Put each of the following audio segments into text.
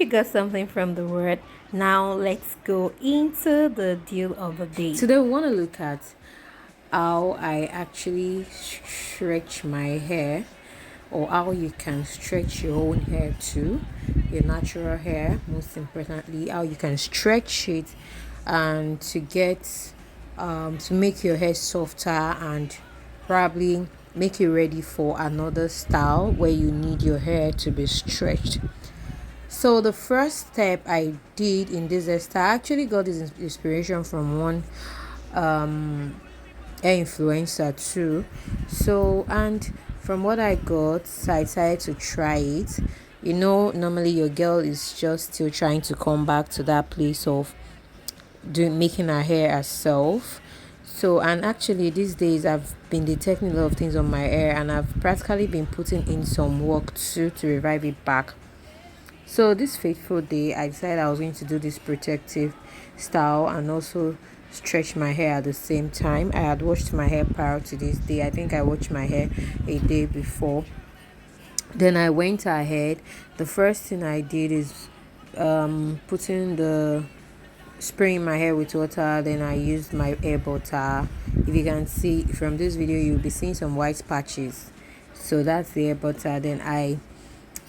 you got something from the word, now let's go into the deal of the day. Today we want to look at how I actually stretch my hair, or how you can stretch your own hair too, your natural hair, most importantly, how you can stretch it and to get to make your hair softer and probably make it ready for another style where you need your hair to be stretched. So the first step I did in this hairstyle, I actually got this inspiration from one hair influencer too. So, and from what I got, so I decided to try it. Normally your girl is just still trying to come back to that place of making her hair herself. So, and actually these days I've been detecting a lot of things on my hair, and I've practically been putting in some work too to revive it back. So this fateful day, I decided I was going to do this protective style and also stretch my hair at the same time. I had washed my hair prior to this day. I think I washed my hair a day before. Then I went ahead. The first thing I did is spraying my hair with water. Then I used my hair butter. If you can see from this video, you'll be seeing some white patches. So that's the hair butter. Then I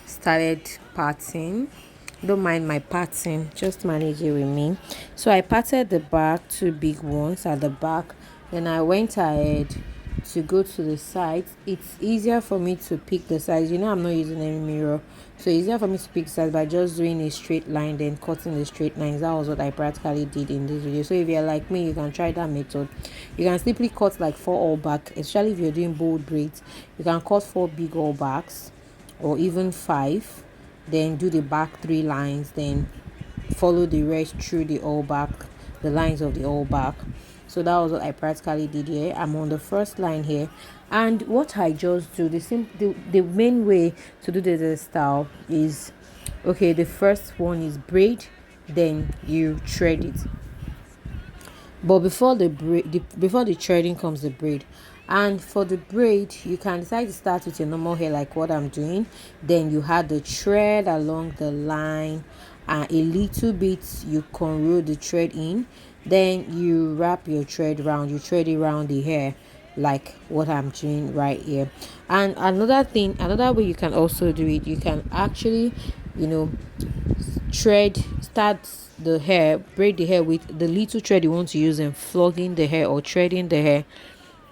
started parting. Don't mind my parting, just manage it with me. So I parted the back, two big ones at the back. Then I went ahead to go to the sides. It's easier for me to pick the sides. I'm not using any mirror, so it's easier for me to pick sides by just doing a straight line, then cutting the straight lines. That was what I practically did in this video. So if you're like me, you can try that method. You can simply cut like 4 all back, especially if you're doing bold braids. You can cut 4 big all backs or even 5, then do the back 3 lines, then follow the rest through the all back, the lines of the all back. So that was what I practically did here. I'm on the first line here, and what I just do, the main way to do this style is, okay, the first one is braid, then you thread it. But before the threading comes the braid. And for the braid, you can decide to start with your normal hair like what I'm doing. Then you add the thread along the line, and a little bit you cornrow the thread in. Then you wrap your thread round. You thread it around the hair like what I'm doing right here. And another way you can also do it, you can actually start the hair, braid the hair with the little thread you want to use, and flogging the hair or threading the hair.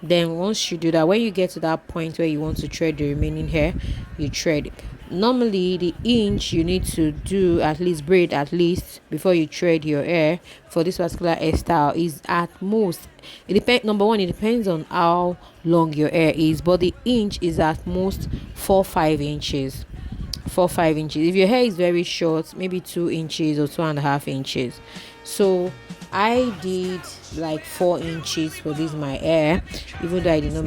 Then once you do that, when you get to that point where you want to thread the remaining hair, you thread. Normally the inch you need to do at least braid at least before you thread your hair for this particular hairstyle is at most, number one, it depends on how long your hair is, but the inch is at most 4-5 inches. 4-5 inches. If your hair is very short, maybe 2 inches or 2.5 inches. So I did like 4 inches for this my hair, even though I did not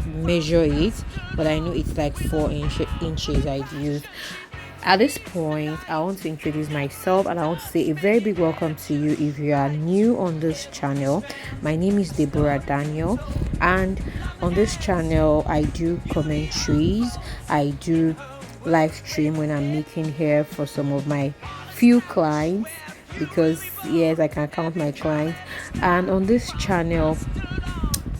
measure it, but I know it's like 4 inches I used. At this point, I want to introduce myself, and I want to say a very big welcome to you if you are new on this channel. My name is Deborah Daniel, and on this channel I do commentaries, I do live stream when I'm making hair for some of my few clients, because yes, I can count my clients. And on this channel,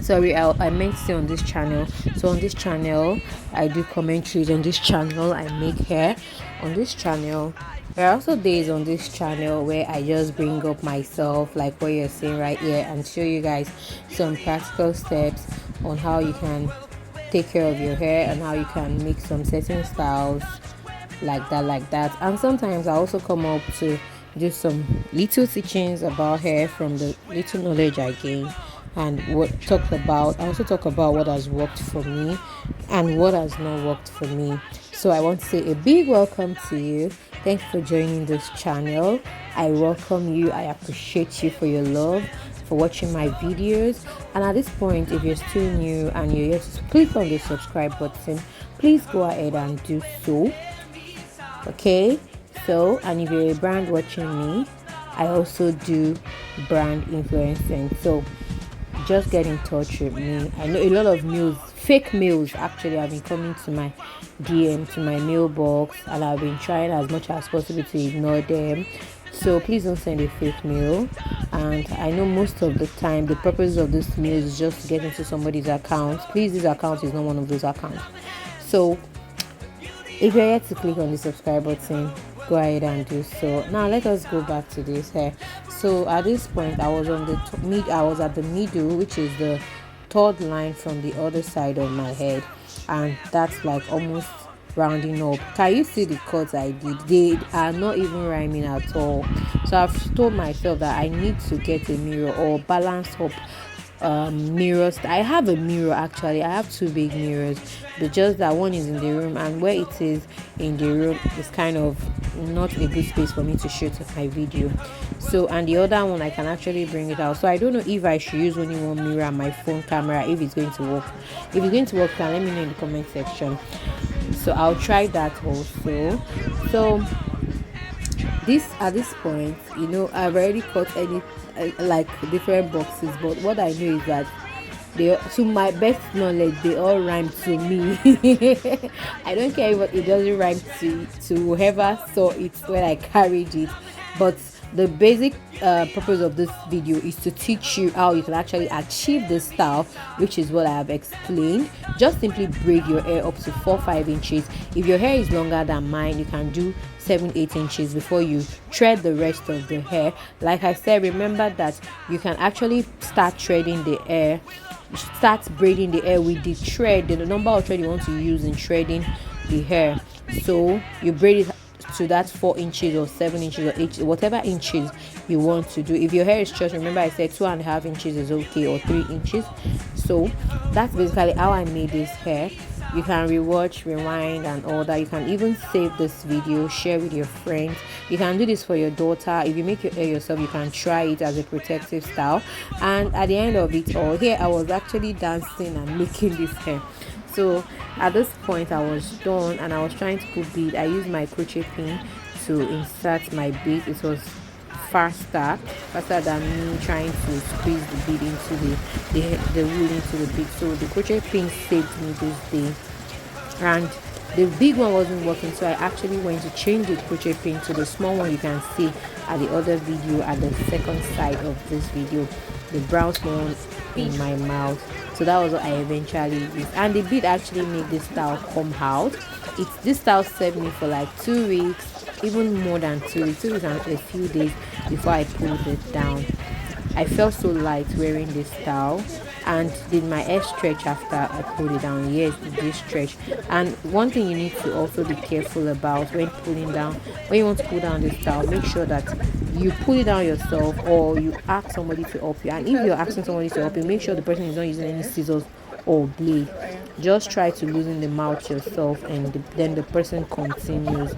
I meant to say on this channel. So on this channel, I do commentaries. On this channel, I make hair. On this channel, there are also days on this channel where I just bring up myself, like what you're seeing right here, and show you guys some practical steps on how you can take care of your hair and how you can make some certain styles like that. And sometimes I also come up to do some little teachings about hair from the little knowledge I gain, and I also talk about what has worked for me and what has not worked for me. So I want to say a big welcome to you. Thanks for joining this channel. I welcome you. I appreciate you for your love, for watching my videos. And at this point, if you're still new and you're yet to click on the subscribe button, please go ahead and do so. Okay, so, and if you're a brand watching me, I also do brand influencing, so just get in touch with me. I know a lot of news fake mails actually have been coming to my DM, to my mailbox, and I've been trying as much as possible to ignore them. So please don't send a fake mail. And I know most of the time the purpose of this mail is just to get into somebody's account. Please, this account is not one of those accounts. So if you're yet to click on the subscribe button, go ahead and do so. Now let us go back to this hair. So at this point, I was on the I was at the middle, which is the third line from the other side of my head, and that's like almost rounding up. Can you see the cuts I did? They are not even rhyming at all. So I've told myself that I need to get a mirror or balance up mirrors. I have a mirror actually. I have two big mirrors, but just that one is in the room, and where it is in the room is kind of not a good space for me to shoot my video. So, and the other one I can actually bring it out. So I don't know if I should use only one mirror and my phone camera, if it's going to work. If it's going to work, can let me know in the comment section. So I'll try that also. So this, at this point, I've already cut any like different boxes, but what I know is that they, to my best knowledge, they all rhyme to me. I don't care if it doesn't rhyme to whoever saw it when I carried it, but the basic purpose of this video is to teach you how you can actually achieve this style, which is what I have explained. Just simply braid your hair up to 4-5 inches. If your hair is longer than mine, you can do 7-8 inches before you thread the rest of the hair. Like I said, remember that you can actually start threading the hair, start braiding the hair with the thread, the number of thread you want to use in threading the hair. So you braid it to that 4 inches or 7 inches or 8, whatever inches you want to do. If your hair is short, remember I said 2.5 inches is okay, or 3 inches. So that's basically how I made this hair. You can rewatch, rewind, and all that. You can even save this video, share with your friends. You can do this for your daughter. If you make your hair yourself, you can try it as a protective style. And at the end of it all, here I was actually dancing and making this hair. So at this point I was done, and I was trying to put bead. I used my crochet pin to insert my bead. It was faster than me trying to squeeze the bead into the wool into the bead. So the crochet pin saved me this day, and the big one wasn't working, so I actually went to change the crochet pin to the small one you can see at the other video, at the second side of this video, the brown small one in my mouth. So that was what I eventually used, and the bead actually made this style come out. This style served me for like 2 weeks, even more than 2 weeks, 2 weeks and a few days before I pulled it down. I felt so light wearing this style. And did my hair stretch after I pulled it down? Yes, it did stretch. And one thing you need to also be careful about when pulling down, when you want to pull down this style, make sure that you pull it down yourself, or you ask somebody to help you. And if you're asking somebody to help you, make sure the person is not using any scissors or blade. Just try to loosen the mouth yourself, and then the person continues.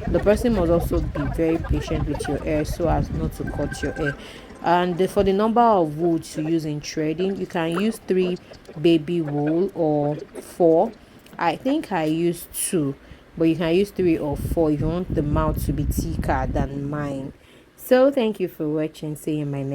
The person must also be very patient with your hair so as not to cut your hair. And for the number of wool to use in threading, you can use 3 baby wool or 4. I think I used 2, but you can use 3 or 4 if you want the mouth to be thicker than mine. So thank you for watching. See you in my next